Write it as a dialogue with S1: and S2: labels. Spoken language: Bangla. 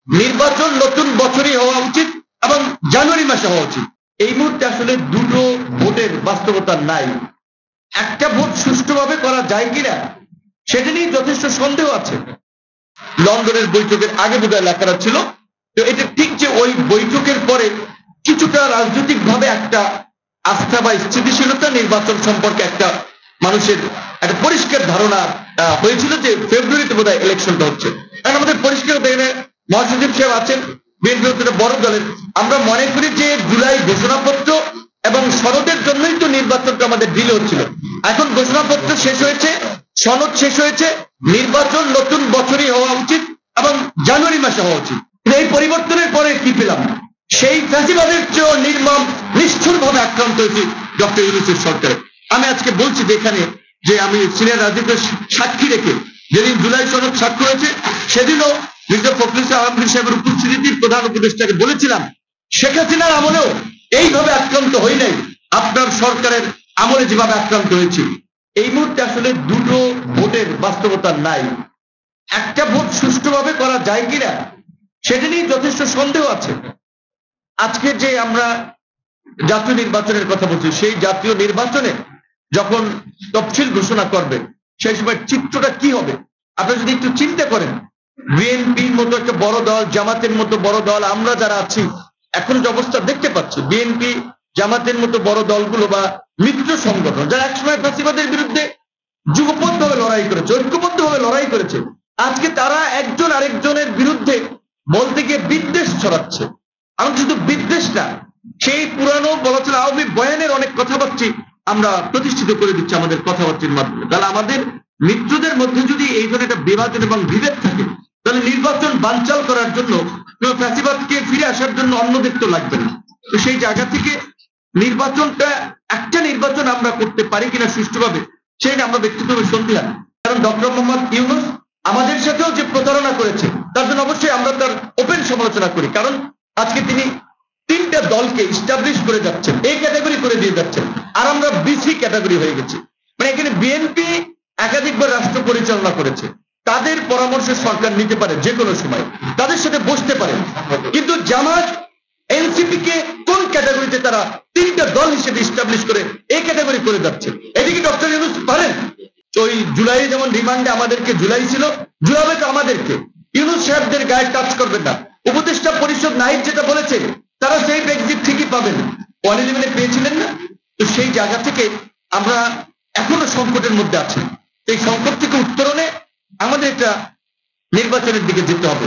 S1: নির্বাচন নতুন বছরই হওয়া উচিত এবং জানুয়ারি মাসে হওয়া উচিত। এই মুহূর্তে আসলে দুটো ভোটের বাস্তবতা নাই। একটা ভোট সুষ্ঠুভাবে করা যায় কিনা সেটা নিয়ে যথেষ্ট সন্দেহ আছে। লন্ডনের বৈঠকের আগে বোধহয় লেখাটা ছিল, তো এটা ঠিক যে ওই বৈঠকের পরে কিছুটা রাজনৈতিক ভাবে একটা আস্থা বা স্থিতিশীলতা নির্বাচন সম্পর্কে একটা মানুষের একটা পরিষ্কার ধারণা হয়েছিল যে ফেব্রুয়ারিতে বোধহয় ইলেকশনটা হচ্ছে। কারণ আমাদের পরিষ্কার দেখে মহাসচিব সাহেব আছেন বিএনপি বড় দলের, আমরা মনে করি যে জুলাই ঘোষণাপত্র এবং সনদের জন্যই তো নির্বাচনটা আমাদের ডিলে হচ্ছিল। এখন ঘোষণাপত্র শেষ হয়েছে, সনদ শেষ হয়েছে, নির্বাচন নতুন বছরই হওয়া উচিত এবং জানুয়ারি মাসে হওয়া উচিত। এই পরিবর্তনের পরে কি পেলাম? সেই ফ্যাসিবাদের চেয়েও নির্মম নিষ্ঠুর ভাবে আক্রান্ত হয়েছি ডক্টর ইউনূসের সরকারে। আমি আজকে বলছি যেখানে যে আমি সিনিয়র রাজনীতির সাক্ষী রেখে যেদিন জুলাই সনদ স্বাক্ষর হয়েছে সেদিনও মির্জা ফখরুল ইসলাম আলমগীর সাহেবের উপস্থিতির প্রধান উপদেষ্টাকে বলেছিলাম শেখ হাসিনার আমলেও এইভাবে আক্রান্ত হই নাই, আপনার সরকারের আমলে যেভাবে আক্রান্ত হয়েছে। এই মুহূর্তে আসলে দুটো ভোটের বাস্তবতা নাই। একটা ভোট সুষ্ঠুভাবে করা যায় কিনা সেটা নিয়ে যথেষ্ট সন্দেহ আছে। আজকে যে আমরা জাতীয় নির্বাচনের কথা বলছি, সেই জাতীয় নির্বাচনে যখন তফসিল ঘোষণা করবে সেই সময় চিত্রটা কি হবে আপনারা যদি একটু চিন্তা করেন। বিএনপির মতো একটা বড় দল, জামাতের মতো বড় দল, আমরা যারা আছি এখন যে অবস্থা দেখতে পাচ্ছি, বিএনপি জামাতের মতো বড় দলগুলো বা মিত্র সংগঠন যারা একসময় ফ্যাসিবাদের বিরুদ্ধে যুগপথভাবে লড়াই করেছে, ঐক্যবদ্ধভাবে লড়াই করেছে, আজকে তারা একজন আরেকজনের বিরুদ্ধে বলতে গিয়ে বিদ্বেষ ছড়াচ্ছে। আমি শুধু বিদ্বেষ না, সেই পুরানো বলা ছিল আওয়ামী বয়ানের অনেক কথাবার্তা আমরা প্রতিষ্ঠিত করে দিচ্ছি আমাদের কথাবার্তার মাধ্যমে। তাহলে আমাদের মিত্রদের মধ্যে যদি এই ধরনের একটা বিভাজন এবং বিভেদ থাকে তাহলে নির্বাচন বানচাল করার জন্য ফ্যাসিবাদকে ফিরে আসার জন্য অন্যদের তো লাগবে না। তো সেই জায়গা থেকে নির্বাচনটা একটা নির্বাচন আমরা করতে পারি কিনা সুষ্ঠুভাবে সেটা আমরা ব্যক্তিগতভাবে সন্দিহান। কারণ ডক্টর মোহাম্মদ ইউনূস আমাদের সাথেও যে প্রতারণা করেছে তার জন্য অবশ্যই আমরা তার ওপেন সমালোচনা করি। কারণ আজকে তিনি তিনটা দলকে ইস্টাবলিশ করে যাচ্ছেন, এই ক্যাটাগরি করে দিয়ে যাচ্ছেন, আর আমরা বিসি ক্যাটাগরি হয়ে গেছি। মানে এখানে বিএনপি একাধিকবার রাষ্ট্র পরিচালনা করেছে, তাদের পরামর্শ সরকার নিতে পারে যে কোনো সময়, তাদের সাথে বসতে পারে, কিন্তু জামাত এনসিপি কে কোন ক্যাটাগরিতে তারা তিনটা দল হিসেবে ইস্টাবলিশ করে এই ক্যাটাগরি করে যাচ্ছে। এদিকে ডক্টর ইউনূস পারেন ওই জুলাই যেমন রিমান্ডে আমাদেরকে জুলাই ছিল, জুলাবে তো আমাদেরকে ইউনূস সাহেবদের গায়ে টাচ করবেন না। উপদেষ্টা পরিষদ নাহিদ যেটা বলেছে তারা সেই এক্সিট ঠিকই পাবেন, 111 পেয়েছিলেন না? তো সেই জায়গা থেকে আমরা এখনো সংকটের মধ্যে আছি। এই সংকট থেকে উত্তরণে আমাদের একটা নির্বাচনের দিকে যেতে হবে।